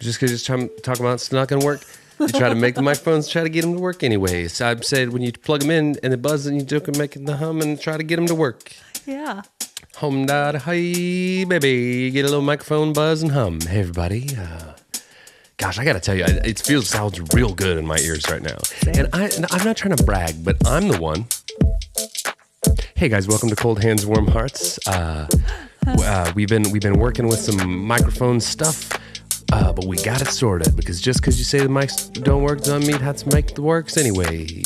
Just because you're talking about it's not going to work, you try to make the microphones, try to get them to work anyway. So I said when you plug them in and they buzz and you can make the hum and try to get them to work. Yeah. Hum da da hi, baby. Get a little microphone buzz and hum. Hey, everybody. Gosh, I got to tell you, it sounds real good in my ears right now. Same. And I'm not trying to brag, but I'm the one. Hey, guys, welcome to Cold Hands, Warm Hearts. We've been working with some microphone stuff. But we got it sorted because just because you say the mics don't work doesn't mean how to make the works anyway.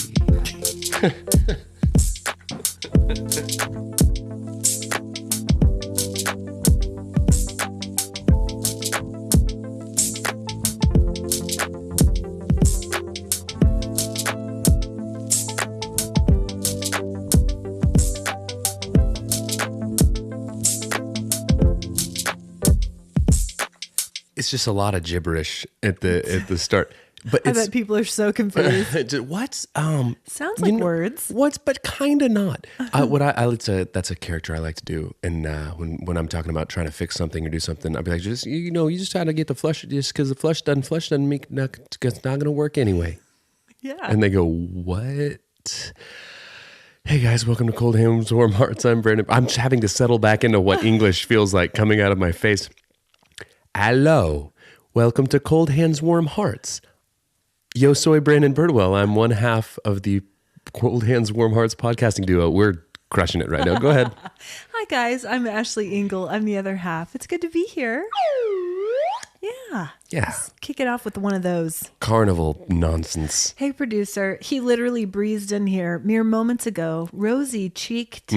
It's just a lot of gibberish at the start. But I bet people are so confused. What's Sounds like words. But kind of not. That's a character I like to do. And when I'm talking about trying to fix something or do something, I'll be like, you just try to get the flush. Just because the flush doesn't make it's not going to work anyway. Yeah. And they go, what? Hey guys, welcome to Cold Hands, Warm Hearts. I'm Brandon. I'm just having to settle back into what English feels like coming out of my face. Hello, welcome to Cold Hands, Warm Hearts. Yo soy Brandon Birdwell. I'm one half of the Cold Hands, Warm Hearts podcasting duo. We're crushing it right now. Go ahead. Hi guys, I'm Ashley Engle. I'm the other half. It's good to be here. Yeah. Let's kick it off with one of those. Carnival nonsense. Hey producer, he literally breezed in here mere moments ago. Rosy cheeked,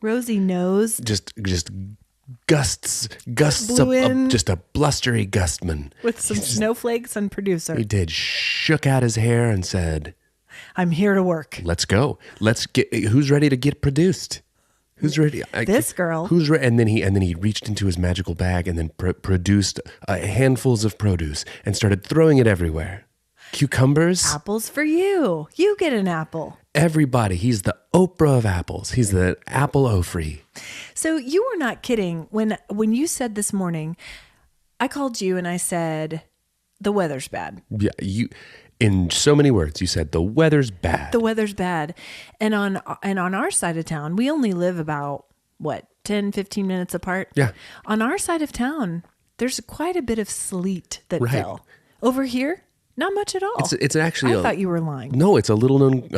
rosy nose. Just gusts Blew just a blustery gustman. With some snowflakes on producer. He did, shook out his hair and said, I'm here to work. let's go. Who's ready to get produced? Who's ready? This girl. Who's ready? And then he reached into his magical bag and then produced handfuls of produce and started throwing it everywhere. Cucumbers. Apples for you. You get an apple. Everybody. He's the Oprah of apples. He's the apple o-free. So you were not kidding when you said this morning, I called you and I said, the weather's bad. Yeah, in so many words, you said the weather's bad. The weather's bad. And on our side of town, we only live about, 10, 15 minutes apart? Yeah. On our side of town, there's quite a bit of sleet that fell. Over here, not much at all. It's actually I thought you were lying. No, it's a little known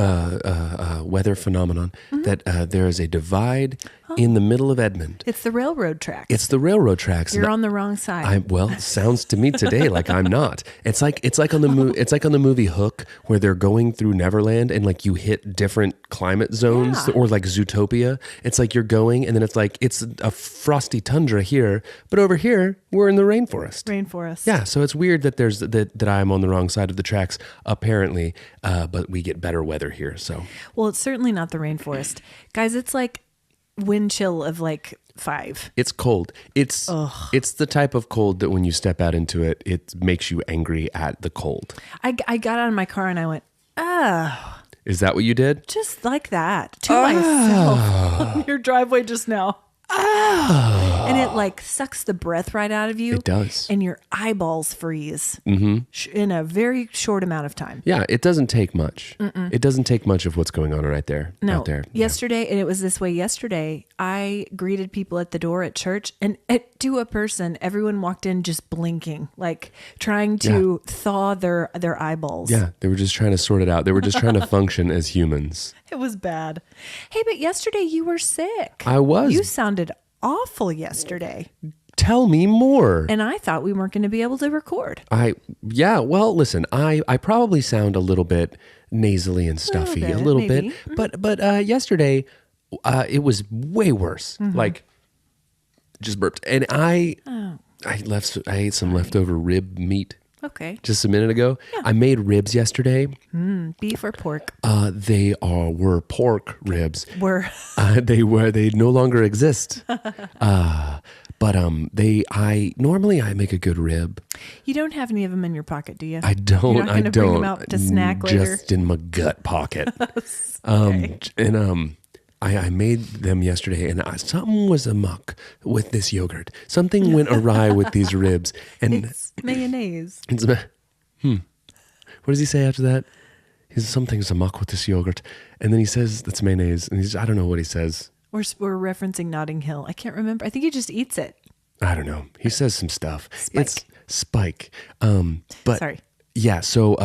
weather phenomenon that there is a divide in the middle of Edmond. It's the railroad tracks. It's the railroad tracks. You're on the wrong side. It sounds to me today like I'm not. It's like on the movie Hook where they're going through Neverland and like you hit different climate zones or like Zootopia. It's like you're going and then it's like it's a frosty tundra here, but over here we're in the rainforest. Yeah, so it's weird that that I'm on the wrong side of the tracks apparently, but we get better weather here. So well, it's certainly not the rainforest, guys. It's like wind chill of like 5. It's cold. It's the type of cold that when you step out into it, it makes you angry at the cold. I got out of my car and I went, oh. Is that what you did? Just like that to myself on your driveway just now. Oh. And it like sucks the breath right out of you. It does. And your eyeballs freeze in a very short amount of time. Yeah, it doesn't take much. It doesn't take much of what's going on right there. No. Out there. Yesterday, and it was this way yesterday, I greeted people at the door at church and to a person, everyone walked in just blinking, like trying to thaw their eyeballs. Yeah, they were just trying to sort it out. They were just trying to function as humans. It was bad. Hey, but yesterday you were sick. I was. You sounded awful yesterday. Tell me more. And I thought we weren't going to be able to record. Well, listen, I probably sound a little bit nasally and stuffy, a little bit. But yesterday, it was way worse. Like, just burped. And I ate some leftover rib meat. Okay. Just a minute ago. Yeah. I made ribs yesterday. Beef or pork? They were pork ribs. They no longer exist. But normally I make a good rib. You don't have any of them in your pocket, do you? I don't. You're not going to bring them out to snack later? Just in my gut pocket. Okay. And I made them yesterday, and something was amok with this yogurt. Something went awry with these ribs, and It's mayonnaise. What does he say after that? He says, something's amok with this yogurt. And then he says, that's mayonnaise. And I don't know what he says. We're referencing Notting Hill. I can't remember. I think he just eats it. I don't know. He says some stuff. Spike. It's Spike. But Sorry. yeah, so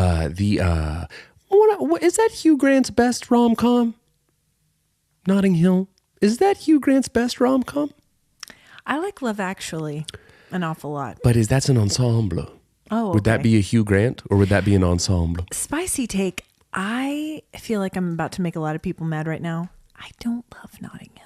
what is that Hugh Grant's best rom-com? Notting Hill. Is that Hugh Grant's best rom-com? I like Love Actually an awful lot. But that's an ensemble. Oh, okay. Would that be a Hugh Grant or would that be an ensemble? Spicy take. I feel like I'm about to make a lot of people mad right now. I don't love Notting Hill.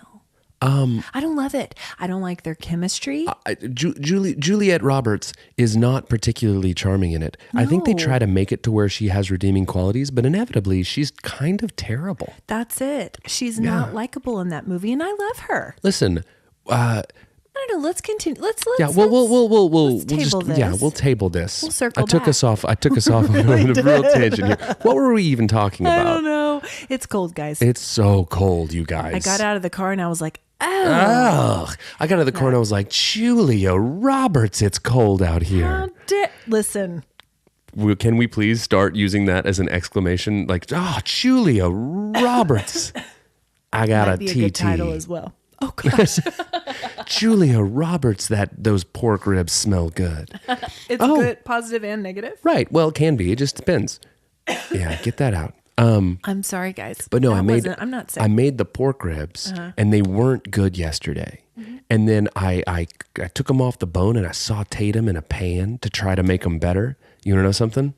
I don't love it. I don't like their chemistry. Juliette Roberts is not particularly charming in it. I think they try to make it to where she has redeeming qualities, but inevitably she's kind of terrible. That's it. She's not likable in that movie, and I love her. Listen, I don't know. Let's continue. Let's we'll table this. Yeah, we'll table this. We'll circle I took back. us off on a real tangent here. What were we even talking about? I don't know. It's cold, guys. It's so cold, you guys. I got out of the car and I was like, ugh. I got out of the car and I was like, Julia Roberts, it's cold out here. Listen. Can we please start using that as an exclamation? Like, Julia Roberts. I got Might be a good TT. title as well. Oh gosh. Julia Roberts, those pork ribs smell good. It's good, positive and negative. Right. Well, it can be. It just depends. Yeah, get that out. I'm sorry, guys. But no, I'm not sick. I made the pork ribs and they weren't good yesterday. Mm-hmm. And then I took them off the bone and I sauteed them in a pan to try to make them better. You want to know something?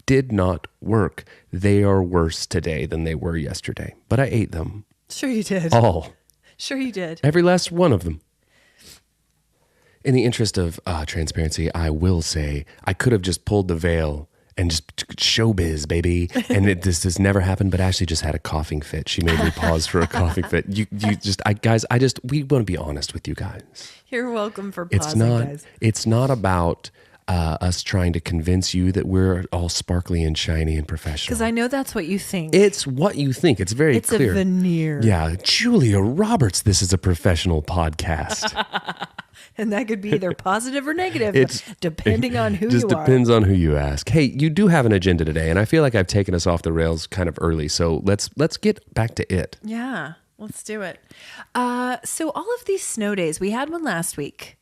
Did not work. They are worse today than they were yesterday. But I ate them. Sure you did. All. Sure you did. Every last one of them. In the interest of transparency, I will say I could have just pulled the veil and just showbiz, baby. And this has never happened, but Ashley just had a coughing fit. She made me pause for a coughing fit. We want to be honest with you guys. You're welcome for pausing, guys. It's not about us trying to convince you that we're all sparkly and shiny and professional. Because I know that's what you think. It's what you think. It's very clear. It's a veneer. Yeah. Julia Roberts, this is a professional podcast. And that could be either positive or negative, depending on who you are. Just depends on who you ask. Hey, you do have an agenda today, and I feel like I've taken us off the rails kind of early. So let's get back to it. Yeah, let's do it. So all of these snow days, we had one last week,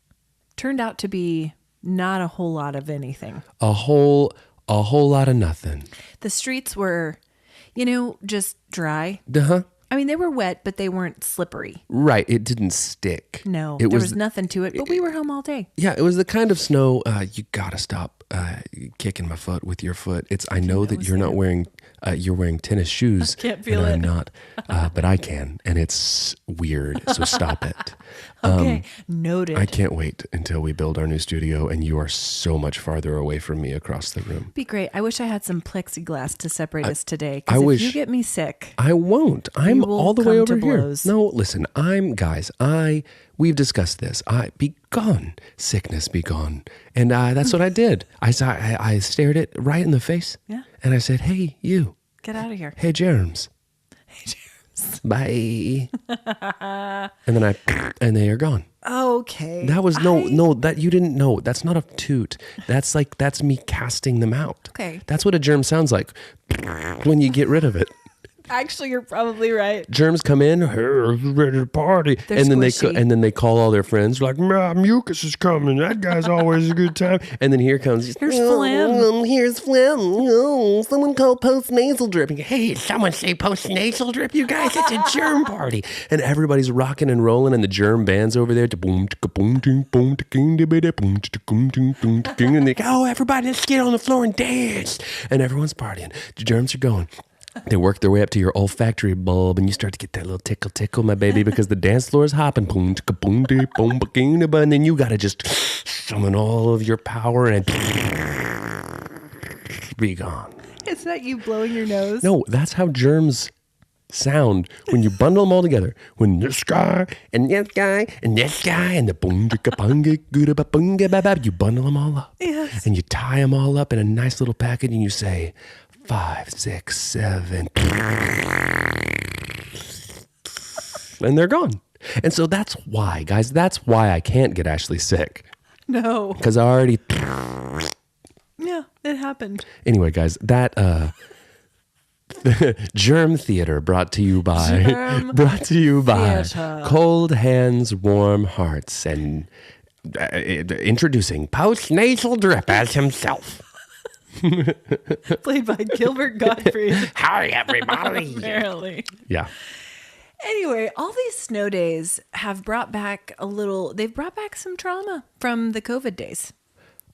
turned out to be not a whole lot of anything. A whole lot of nothing. The streets were, just dry. Uh-huh. I mean, they were wet, but they weren't slippery. Right. It didn't stick. No, there was nothing to it, but we were home all day. Yeah, it was the kind of snow, you got to stop kicking my foot with your foot. I know that you're not wearing, you're wearing tennis shoes. I can't feel and it. I'm not, but I can, and it's weird, so stop it. Okay, noted. I can't wait until we build our new studio and you are so much farther away from me across the room. Be great. I wish I had some plexiglass to separate us today. I Because wish- if you get me sick, I won't. I'm will all the come way to over here. blows. No, listen, we've discussed this. Be gone, sickness, be gone. And that's what I did. I stared it right in the face. Yeah. And I said, hey, you. get out of here. Hey, germs. Bye. And then and they are gone. Okay. That was that you didn't know. That's not a toot. That's me casting them out. Okay. That's what a germ sounds like when you get rid of it. Actually, you're probably right. Germs come in, hey, ready to party, They're and then squishy. they call all their friends like, mucus is coming. That guy's always a good time. And then here comes Here's phlegm. Here's phlegm. Oh, someone call post-nasal drip. Hey, someone say post-nasal drip. You guys, it's a germ party, and everybody's rocking and rolling, and the germ band's over there. And they go, oh, everybody, let's get on the floor and dance. And everyone's partying. The germs are going. They work their way up to your olfactory bulb, and you start to get that little tickle, my baby, because the dance floor is hopping. And then you got to just summon all of your power and be gone. Is that you blowing your nose? No, that's how germs sound when you bundle them all together. When this guy and this guy and this guy and the you bundle them all up. Yes. And you tie them all up in a nice little package, and you say, 5, 6, 7. and they're gone. And so that's why, guys, that's why I can't get Ashley sick. No. Because I already... Yeah, it happened. Anyway, guys, that Germ Theater brought to you by Theater. Cold Hands, Warm Hearts, and introducing Postnasal Drip as himself. Played by Gilbert Gottfried. Hi, everybody. Apparently. Yeah. Anyway, all these snow days have brought back they've brought back some trauma from the COVID days.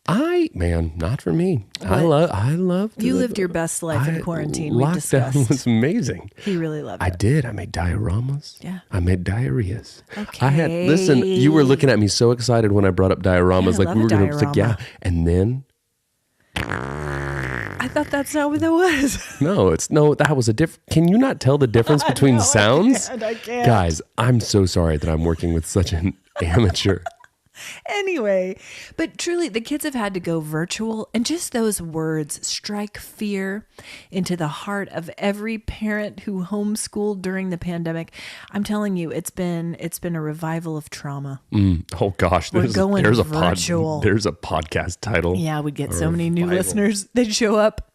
Not for me. I love. You lived your best life in quarantine. We Lockdown discussed. was amazing. He really loved it. I did. I made dioramas. Yeah. I made diarrheas. Okay. Listen, you were looking at me so excited when I brought up dioramas. Yeah, I like we were love a going to, diorama. And then, I thought that's not what that was. that was a different. Can you not tell the difference between sounds? I can't. Guys, I'm so sorry that I'm working with such an amateur. Anyway, but truly, the kids have had to go virtual, and just those words strike fear into the heart of every parent who homeschooled during the pandemic. I'm telling you, it's been a revival of trauma. Oh gosh, there's virtual. There's a podcast title. Yeah, we'd get so many new listeners. They'd show up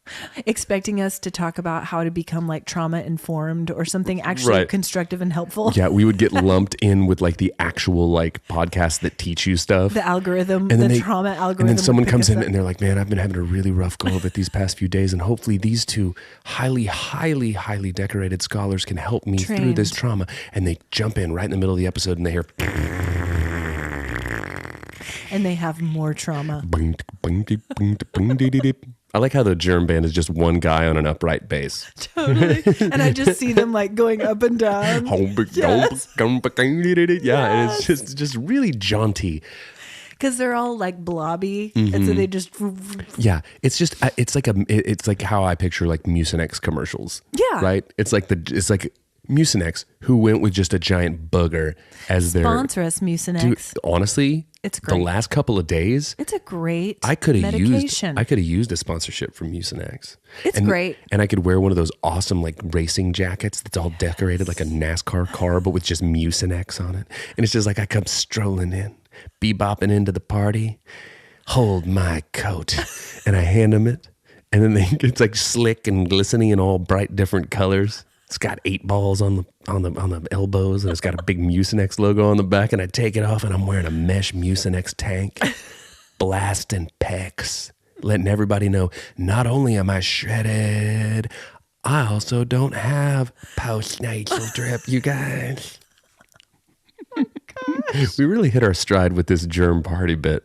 expecting us to talk about how to become like trauma informed or something actually constructive and helpful. Yeah, we would get lumped in with like the actual like podcasts that teach you stuff. The algorithm, trauma algorithm. And then someone comes in and they're like, man, I've been having a really rough go of it these past few days. And hopefully these two highly, highly, highly decorated scholars can help me through this trauma. And they jump in right in the middle of the episode and they hear... And they have more trauma. I like how the Germ band is just one guy on an upright bass. Totally. And I just see them like going up and down. Yes. Yeah, and it's just really jaunty. Because they're all like blobby, and so they just... Yeah, it's like how I picture like Mucinex commercials. Yeah. Right? It's like Mucinex, who went with just a giant booger as their... Sponsor us, Mucinex. Dude, honestly, it's great. The last couple of days... It's a great I could have medication. used a sponsorship from Mucinex. It's great. And I could wear one of those awesome like racing jackets that's all decorated like a NASCAR car, but with just Mucinex on it. And it's just like I come strolling in, bebopping into the party, hold my coat, and I hand them it. And then it's like slick and glistening in all bright different colors. It's got 8 balls on the elbows, and it's got a big Mucinex logo on the back. And I take it off, and I'm wearing a mesh Mucinex tank, blasting pecs, letting everybody know not only am I shredded, I also don't have postnasal drip. You guys, we really hit our stride with this Germ party bit.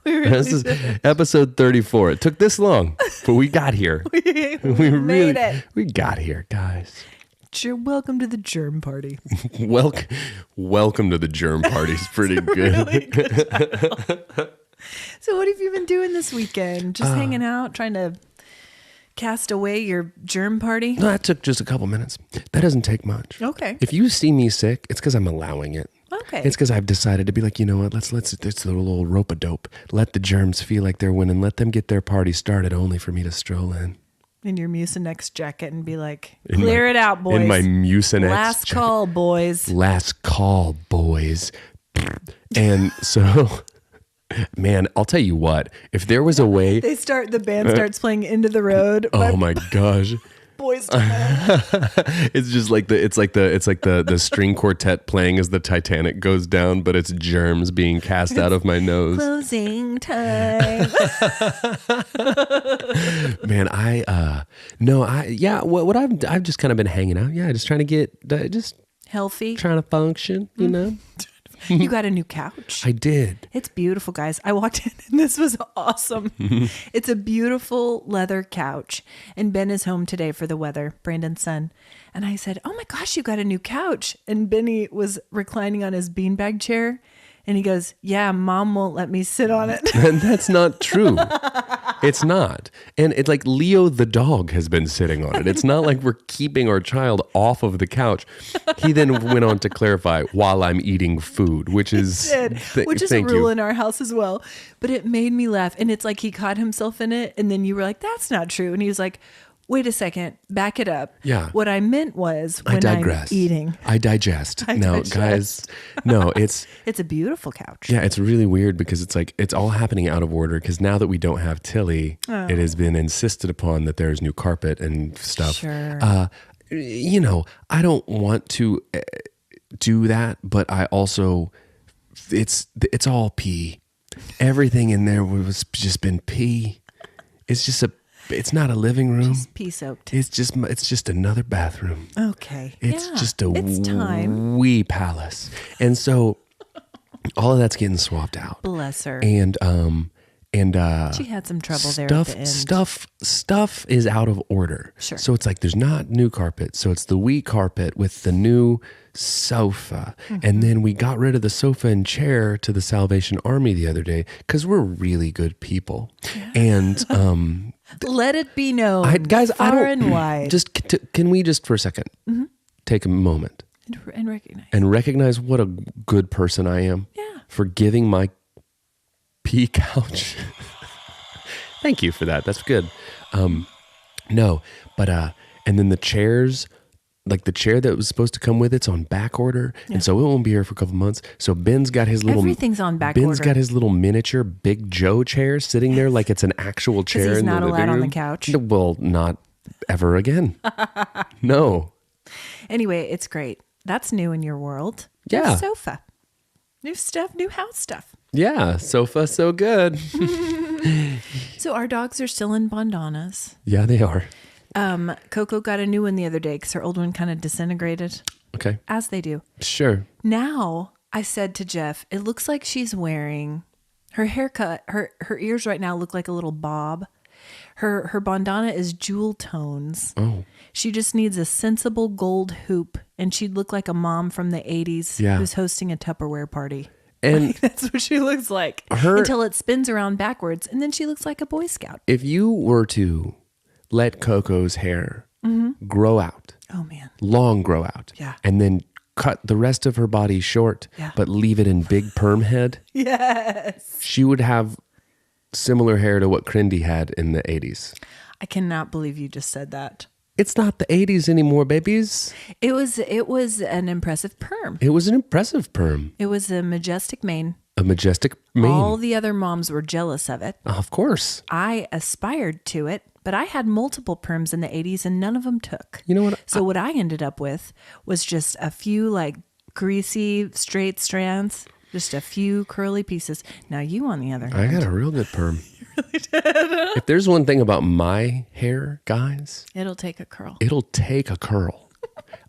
This is episode 34. It took this long, but we got here. we made it. We got here, guys. Welcome to the Germ party. Welcome to the Germ party. It's pretty good. Really good. So what have you been doing this weekend? Just hanging out, trying to cast away your germ party? No, that took just a couple minutes. That doesn't take much. Okay. If you see me sick, it's because I'm allowing it. Okay. It's because I've decided to be like, you know what, let's a little rope-a-dope. Let the germs feel like they're winning. Let them get their party started only for me to stroll in. In your Mucinex jacket and be like, clear it out, boys. In my Mucinex Last call, boys. Last call, boys. And so, man, I'll tell you what, if there was a way... The band starts playing Into the Road. Oh my gosh. Boys to Men. It's just like the string quartet playing as the Titanic goes down, but it's germs being cast out of my nose. Closing time. Man, what I've just kind of been hanging out. Yeah, just trying to get just healthy, trying to function, you know. You got a new couch. I did. It's beautiful, guys. I walked in and this was awesome. It's a beautiful leather couch. And Ben is home today for the weather, Brandon's son. And I said, oh my gosh, you got a new couch. And Benny was reclining on his beanbag chair. And he goes, yeah, Mom won't let me sit on it. And that's not true. It's not. And it's like Leo the dog has been sitting on it. It's not like we're keeping our child off of the couch. He then went on to clarify, while I'm eating food, which is which is a rule in our house as well. But it made me laugh. And it's like he caught himself in it. And then you were like, that's not true. And he was like, Wait a second. Back it up. Yeah. What I meant was I when digress. I'm eating. I digest. No, digest. guys, no, it's a beautiful couch. yeah, it's really weird because it's like it's all happening out of order because now that we don't have Tilly, it has been insisted upon that there's new carpet and stuff. Sure. I don't want to do that, but I also it's all pee. Everything in there was just been pee. It's not a living room. Just pea soaked. It's just another bathroom. Okay. It's just a it's time. wee palace. And so all of that's getting swapped out. Bless her. And She had some trouble there at the end. Stuff is out of order. Sure. So it's like there's not new carpet. So it's the wee carpet with the new sofa. And then we got rid of the sofa and chair to the Salvation Army the other day because we're really good people. Yeah. And let it be known, guys, far and wide. Can we just for a second take a moment and recognize what a good person I am for giving my pea couch. Thank you for that. That's good. No, but and then the chairs, like the chair that was supposed to come with it's on back order, and so it won't be here for a couple months. So Ben's got his little everything's on back order. Ben's got his little miniature Big Joe chair sitting there like it's an actual chair. He's in not the allowed living on room. the couch. Well, not ever again. No. Anyway, it's great. That's new in your world. Yeah. New sofa, new stuff, new house stuff. Yeah, sofa so good. So our dogs are still in bandanas. Yeah, they are. Coco got a new one the other day because her old one kind of disintegrated. Okay. As they do. Sure. Now, I said to Jeff, it looks like she's wearing her haircut. Her ears right now look like a little bob. Her bandana is jewel tones. Oh. She just needs a sensible gold hoop, and she'd look like a mom from the 80s who's hosting a Tupperware party. And that's what she looks like until it spins around backwards, and then she looks like a Boy Scout. If you were to let Coco's hair grow out, oh man, long grow out, and then cut the rest of her body short, but leave it in big perm head, yes, she would have similar hair to what Crindy had in the 80s. I cannot believe you just said that. It's not the 80s anymore, babies. It was an impressive perm. It was an impressive perm. It was a majestic mane. A majestic mane. All the other moms were jealous of it. Of course. I aspired to it, but I had multiple perms in the 80s and none of them took. You know what? So what I ended up with was just a few like greasy, straight strands, just a few curly pieces. Now you, on the other hand. I got a real good perm. Really did. If there's one thing about my hair, guys, it'll take a curl. It'll take a curl.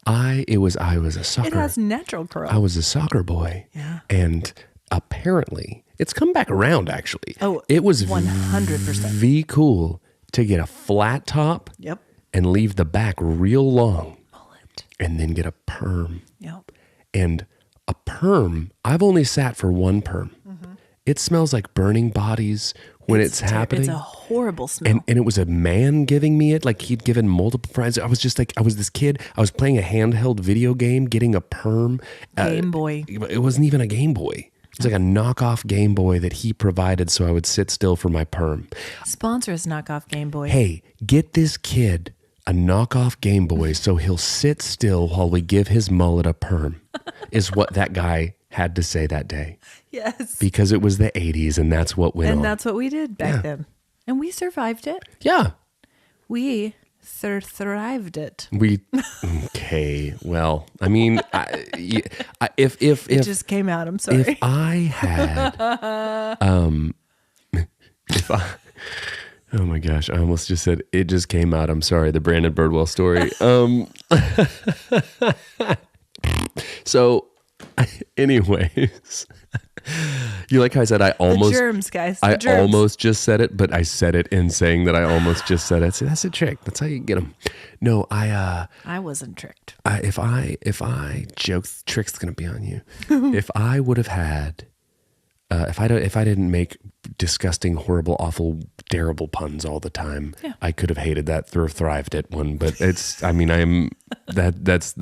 I was a soccer. It has natural curl. I was a soccer boy. Yeah. And apparently, it's come back around actually. Oh, it was 100%. Cool to get a flat top. Yep. And leave the back real long. Mullet. And then get a perm. Yep. And a perm, I've only sat for one perm. Mm-hmm. It smells like burning bodies when it's happening. It's a horrible smell. And it was a man giving me it. Like he'd given multiple friends. I was just like, I was this kid. I was playing a handheld video game, getting a perm. Game Boy. It wasn't even a Game Boy. It was like a knockoff Game Boy that he provided so I would sit still for my perm. Sponsor us, knockoff Game Boy. Hey, get this kid a knockoff Game Boy so he'll sit still while we give his mullet a perm, is what that guy had to say that day. Yes. Because it was the 80s and that's what went on. And that's what we did back then. And we survived it. Yeah. We thrived it. Okay. Well, I mean, if it just came out, I'm sorry. If I had, oh my gosh, I almost just said it just came out. I'm sorry. The Brandon Birdwell story. So anyways, you like how I said I almost the germs, guys. I germs. almost just said it, but I said it in saying that I almost just said it. See, that's a trick. That's how you get them. No, I wasn't tricked. If I joke, trick's gonna be on you. If I would have had, if I didn't make disgusting, horrible, awful, terrible puns all the time, I could have hated that thrived it one. But it's, I mean, that's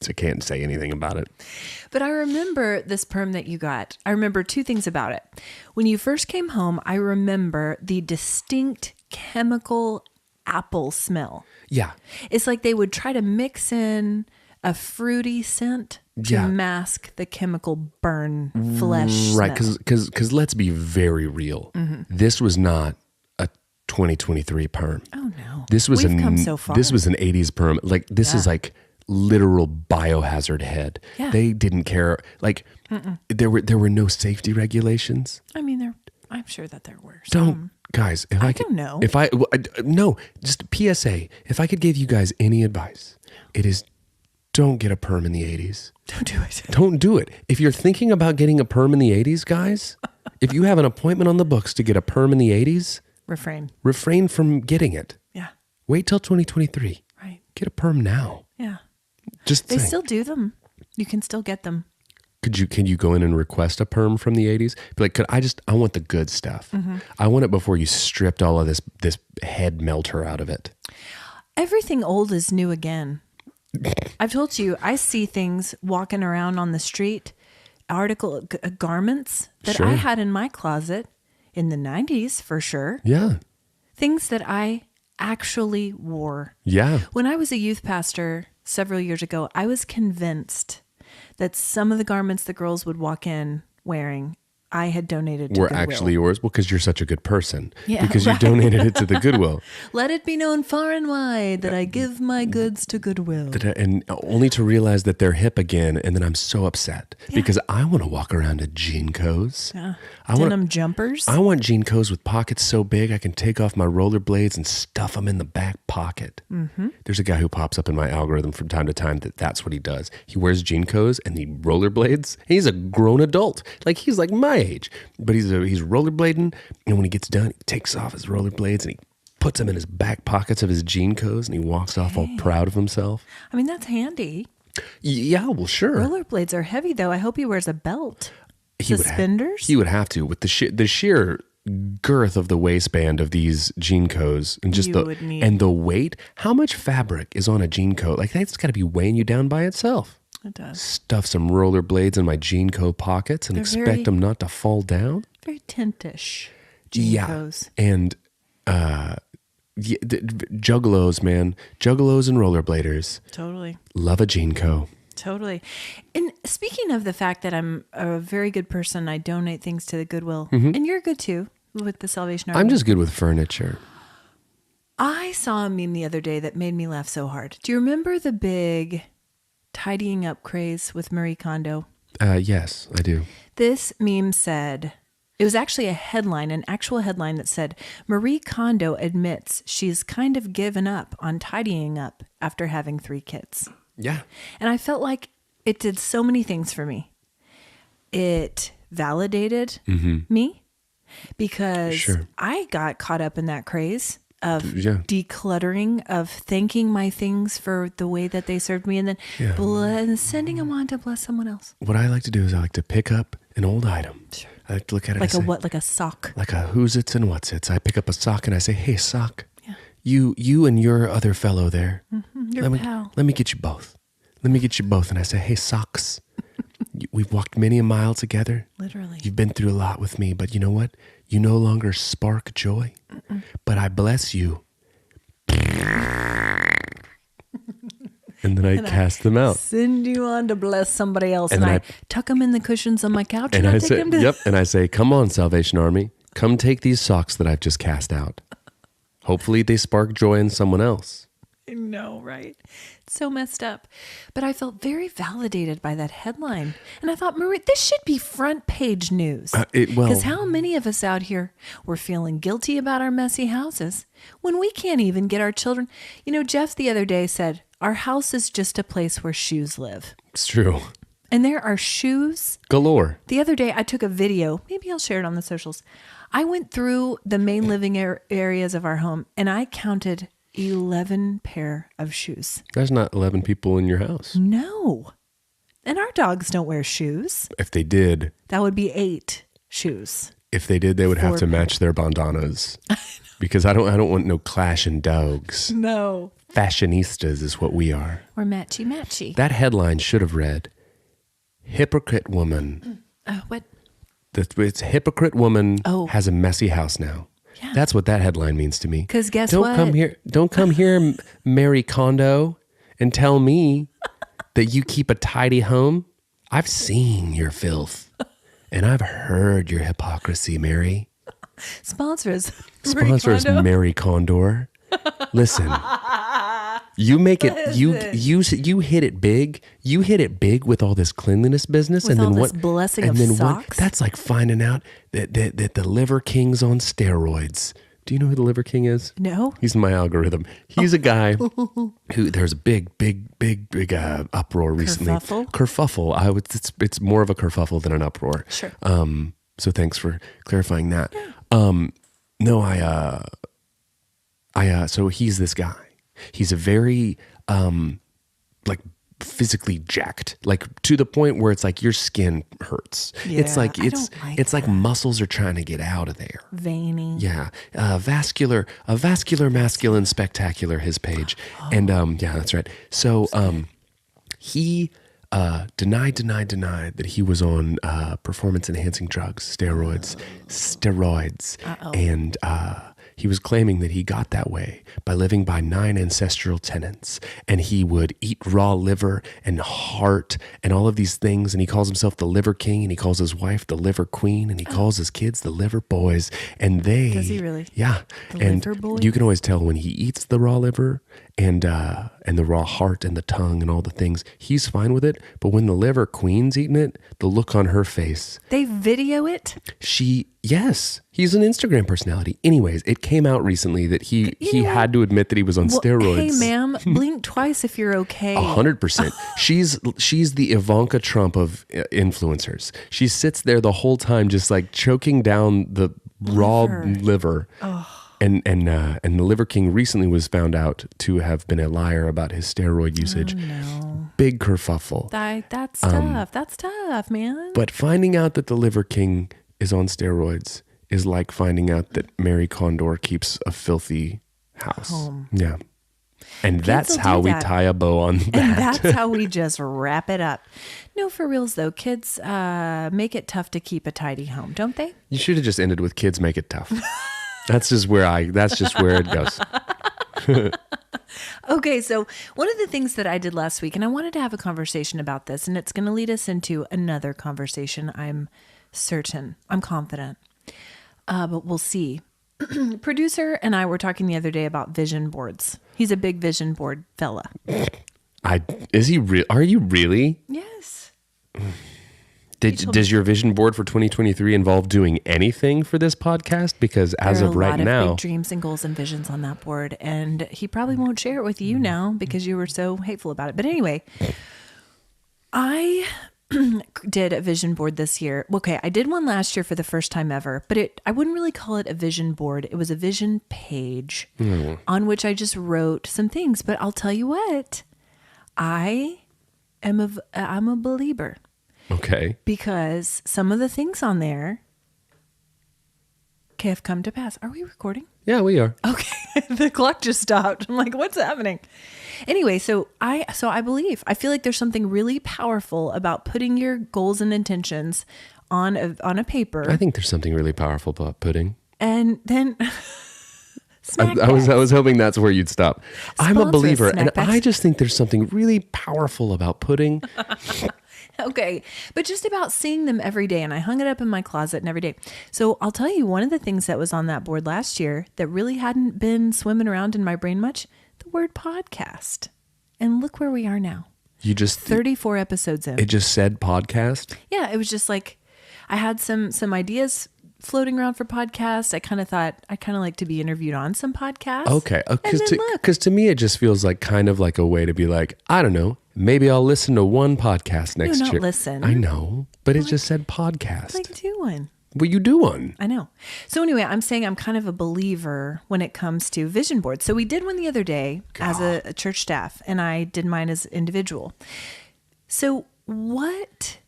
I can't say anything about it. But I remember this perm that you got. I remember two things about it. When you first came home, I remember the distinct chemical apple smell. Yeah. It's like they would try to mix in a fruity scent to mask the chemical burn flesh Right, smell. because let's be very real. This was not a 2023 perm. Oh no. This was We've come so far. This was an 80s perm. Like this is like literal biohazard head. Yeah. They didn't care. Like there were no safety regulations. I mean, I'm sure that there were Don't some. guys, if I could, don't know. If I no, just PSA. If I could give you guys any advice, it is don't get a perm in the 80s. Don't do it. Don't do it. If you're thinking about getting a perm in the 80s, guys, if you have an appointment on the books to get a perm in the 80s, refrain from getting it. Yeah. Wait till 2023. Right. Get a perm now. Yeah. Just They saying. still do them. You can still get them. Can you go in and request a perm from the 80s? Be like, I want the good stuff. I want it before you stripped all of this head melter out of it. Everything old is new again. I've told you, I see things walking around on the street, garments that Sure. I had in my closet in the 90s for sure. Yeah. Things that I actually wore. Yeah. When I was a youth pastor several years ago, I was convinced that some of the garments the girls would walk in wearing, I had donated to Were Goodwill. actually yours? Well, because you're such a good person. Yeah, because right. you donated it to the Goodwill. Let it be known far and wide that I give my goods to Goodwill. And only to realize that they're hip again. And then I'm so upset because I want to walk around in jean coats. Yeah. I Denim jumpers. I want jean coats with pockets so big I can take off my rollerblades and stuff them in the back pocket. Mm-hmm. There's a guy who pops up in my algorithm from time to time that's what he does. He wears jean coats and the rollerblades. He's a grown adult. Like he's like my age, but he's rollerblading. And when he gets done, he takes off his rollerblades and he puts them in his back pockets of his jean coats and he walks off all proud of himself. I mean, that's handy. Yeah, well, sure. Rollerblades are heavy, though. I hope he wears a belt. Suspenders? He would have to with the sheer girth of the waistband of these jean coats and just and the weight. How much fabric is on a jean coat? Like that's got to be weighing you down by itself. It does. Stuff some rollerblades in my jean coat pockets and expect them not to fall down. Very tintish jean coats. And juggalos, man, juggalos and rollerbladers. Totally. Love a jean coat. Totally. And speaking of the fact that I'm a very good person, I donate things to the Goodwill. And you're good too with the Salvation Army. I'm just good with furniture. I saw a meme the other day that made me laugh so hard. Do you remember the big tidying up craze with Marie Kondo? Yes, I do. This meme said, it was actually a headline, an actual headline that said, Marie Kondo admits she's kind of given up on tidying up after having 3 kids. Yeah. And I felt like it did so many things for me. It validated me because I got caught up in that craze of decluttering, of thanking my things for the way that they served me, and then sending them on to bless someone else. What I like to do is I like to pick up an old item. Sure. I like to look at it like a what? Like a sock? Like a who's its and what's its. I pick up a sock and I say, hey, sock. You and your other fellow there. Your pal. Let me get you both. Let me get you both. And I say, hey, socks. We've walked many a mile together. Literally. You've been through a lot with me, but you know what? You no longer spark joy. But I bless you. And then I cast them out. Send you on to bless somebody else. And I tuck them in the cushions on my couch. And I take them to... Yep. And I say, come on, Salvation Army. Come take these socks that I've just cast out. Hopefully they spark joy in someone else. I know, right? It's so messed up. But I felt very validated by that headline. And I thought, Marie, this should be front page news. Because how many of us out here were feeling guilty about our messy houses when we can't even get our children? You know, Jeff the other day said, our house is just a place where shoes live. It's true. And there are shoes galore. The other day I took a video. Maybe I'll share it on the socials. I went through the main living areas of our home and I counted 11 pair of shoes. There's not 11 people in your house. No. And our dogs don't wear shoes. If they did, that would be 8 shoes. If they did, they would have to match their bandanas. Because I don't want no clashing dogs. No. Fashionistas is what we are. We're matchy-matchy. That headline should have read, hypocrite woman. What? It's hypocrite woman has a messy house now. Yeah. That's what that headline means to me. 'Cause guess don't what? Don't come here, Marie Kondo, and tell me that you keep a tidy home. I've seen your filth, and I've heard your hypocrisy, Mary. Sponsors Marie Kondo. Listen, you make it. You hit it big. You hit it big with all this cleanliness business, With and all then this what? blessing and of then socks? what? That's like finding out that the Liver King's on steroids. Do you know who the Liver King is? No. He's in my algorithm. He's a guy who there's a big uproar recently. Kerfuffle? It's more of a kerfuffle than an uproar. Sure. So thanks for clarifying that. So he's this guy. He's a very like physically jacked, like to the point where it's like your skin hurts. Yeah, it's like I don't like it's like muscles are trying to get out of there. Veiny. Yeah, vascular, masculine, spectacular. His page, and yeah, that's right. So he denied that he was on performance enhancing drugs, steroids, and he was claiming that he got that way by living by 9 ancestral tenets, and he would eat raw liver and heart and all of these things, and he calls himself the Liver King, and he calls his wife the Liver Queen, and he calls his kids the Liver Boys, and they... Does he really? Yeah. The and Liver Boys? You can always tell when he eats the raw liver and the raw heart and the tongue and all the things, he's fine with it, but when the Liver Queen's eating it, the look on her face... They video it? Yes, he's an Instagram personality. Anyways, it came out recently that he had to admit that he was on steroids. Hey, ma'am, blink twice if you're okay. 100%. She's the Ivanka Trump of influencers. She sits there the whole time just like choking down the raw liver. And the Liver King recently was found out to have been a liar about his steroid usage. Oh, no. Big kerfuffle. That's tough. That's tough, man. But finding out that the Liver King is on steroids is like finding out that Marie Kondo keeps a filthy house. Home. Yeah. And that's will how do we that. tie a bow on that. And that's how we just wrap it up. No, for reals though, kids make it tough to keep a tidy home, don't they? You should have just ended with kids make it tough. That's just where it goes. Okay, so one of the things that I did last week, and I wanted to have a conversation about this, and it's going to lead us into another conversation, I'm certain. I'm confident. But we'll see. Producer and I were talking the other day about vision boards. He's a big vision board fella. Is he real? Are you really? Yes. Does your vision board for 2023 involve doing anything for this podcast? Because as of right now, there are a lot of big dreams and goals and visions on that board, and he probably won't share it with you now because you were so hateful about it. But anyway, I did a vision board this year. Okay, I did one last year for the first time ever, but I wouldn't really call it a vision board. It was a vision page on which I just wrote some things. But I'll tell you what, I'm a believer. Okay. Because some of the things on there have come to pass. Are we recording? Yeah, we are. Okay. The clock just stopped. I'm like, what's happening? Anyway, so I feel like there's something really powerful about putting your goals and intentions on a paper. I think there's something really powerful about pudding. And then I was hoping that's where you'd stop. I'm a believer, and bags. I just think there's something really powerful about pudding. Okay, but just about seeing them every day. And I hung it up in my closet and every day. So I'll tell you, one of the things that was on that board last year that really hadn't been swimming around in my brain much, the word podcast. And look where we are now. You just 34 episodes in. It just said podcast. Yeah, it was just like I had some ideas floating around for podcasts. I kind of thought I kind of like to be interviewed on some podcasts. Okay, because to me it just feels like kind of like a way to be like, I don't know, maybe I'll listen to one podcast next year. Not listen. I know, but it just said podcast. Like do one. Well, you do one. I know. So anyway, I'm saying I'm kind of a believer when it comes to vision boards. So we did one the other day as a church staff, and I did mine as individual. So what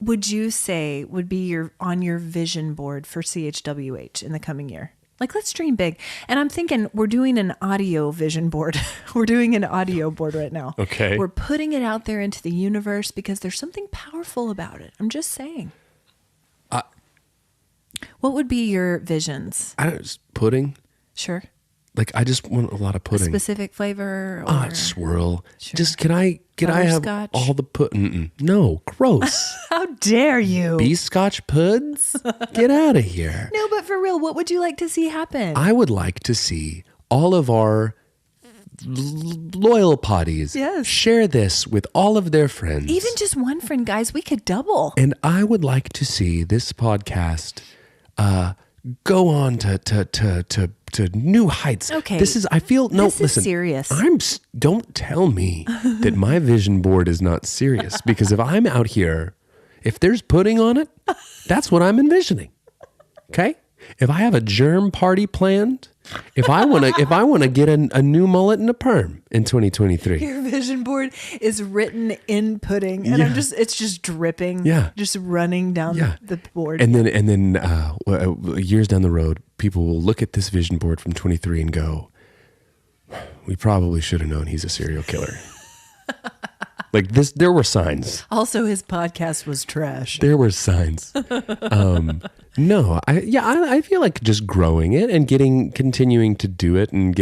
would you say would be on your vision board for CHWH in the coming year? Like, let's dream big. And I'm thinking we're doing an audio vision board. We're doing an audio board right now. Okay. We're putting it out there into the universe because there's something powerful about it. I'm just saying. What would be your visions? I don't pudding. Sure. Like I just want a lot of pudding. Specific flavor or swirl. Sure. Just can I have Butterscotch? all the pudding? No, gross. How dare you? Bee-scotch puds? Get out of here. No, but for real, what would you like to see happen? I would like to see all of our loyal potties share this with all of their friends. Even just one friend, guys, we could double. And I would like to see this podcast go on to new heights. Okay. This is serious. Don't tell me that my vision board is not serious, because if I'm out here, if there's pudding on it, that's what I'm envisioning. Okay? If I have a germ party planned, if I want to get a new mullet and a perm in 2023. Your vision board is written in pudding, and it's just dripping, just running down the board. And then years down the road, people will look at this vision board from 23 and go, "We probably should have known he's a serial killer." Like this, there were signs. Also, his podcast was trash. There were signs. No, I feel like just growing it and continuing to do it and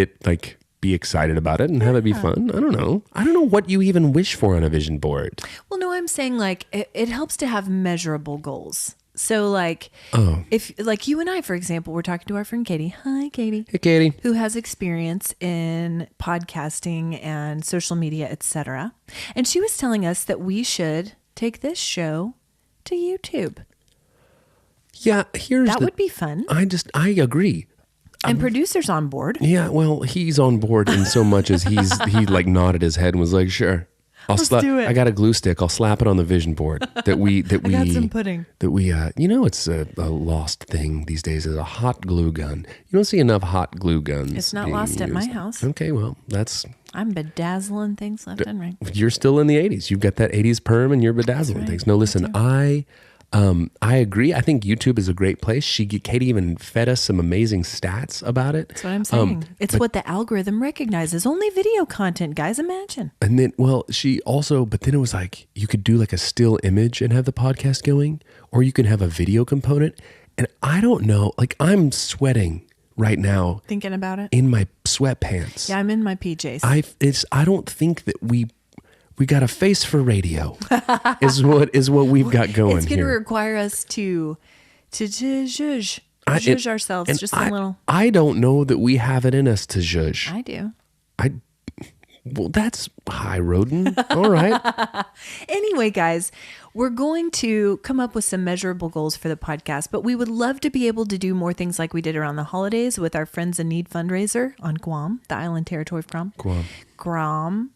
be excited about it and have it be fun. I don't know what you even wish for on a vision board. Well, no, I'm saying it helps to have measurable goals. So if you and I, for example, we're talking to our friend Katie. Hi, Katie. Hey, Katie. Who has experience in podcasting and social media, etc. And she was telling us that we should take this show to YouTube. Yeah, would be fun. I agree. And producer's on board. Yeah, well, he's on board in so much as he nodded his head and was like, "Sure. Let's do it. I got a glue stick. I'll slap it on the vision board that we I got some pudding. That we it's a lost thing these days is a hot glue gun. You don't see enough hot glue guns. It's not lost at my house. Okay, well, I'm bedazzling things left and right. You're still in the 80s. You've got that 80s perm and you're bedazzling things. No, listen, I agree. I think YouTube is a great place. Katie even fed us some amazing stats about it. That's what I'm saying. It's what the algorithm recognizes. Only video content, guys. Imagine. And then, but then it was like, you could do like a still image and have the podcast going, or you can have a video component. And I don't know, I'm sweating right now. Thinking about it? In my sweatpants. Yeah, I'm in my PJs. I don't think that we got a face for radio is what we've got going here. It's going to require us to zhuzh ourselves just a little. I don't know that we have it in us to zhuzh. I do. Well, that's high rodin. All right. Anyway, guys, we're going to come up with some measurable goals for the podcast, but we would love to be able to do more things like we did around the holidays with our Friends in Need fundraiser on Guam, the island territory of Guam. Graham.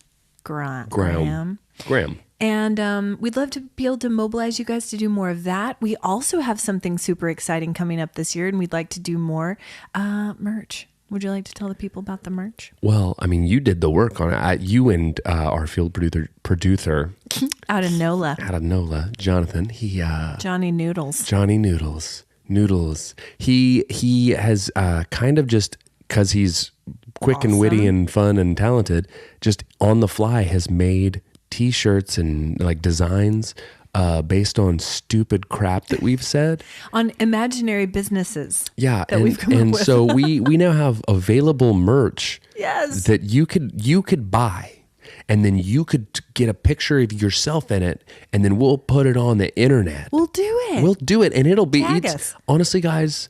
And we'd love to be able to mobilize you guys to do more of that. We also have something super exciting coming up this year, and we'd like to do more merch. Would you like to tell the people about the merch? Well, I mean, you did the work on it. You and our field producer out of NOLA, Jonathan. Johnny Noodles. He has kind of just, because he's quick and witty and fun and talented, just on the fly has made t-shirts and designs based on stupid crap that we've said on imaginary businesses. Yeah, that we've come up with. So we now have available merch. Yes, that you could buy, and then you could get a picture of yourself in it, and then we'll put it on the internet. We'll do it, and it'll be. Tag us. Honestly, guys,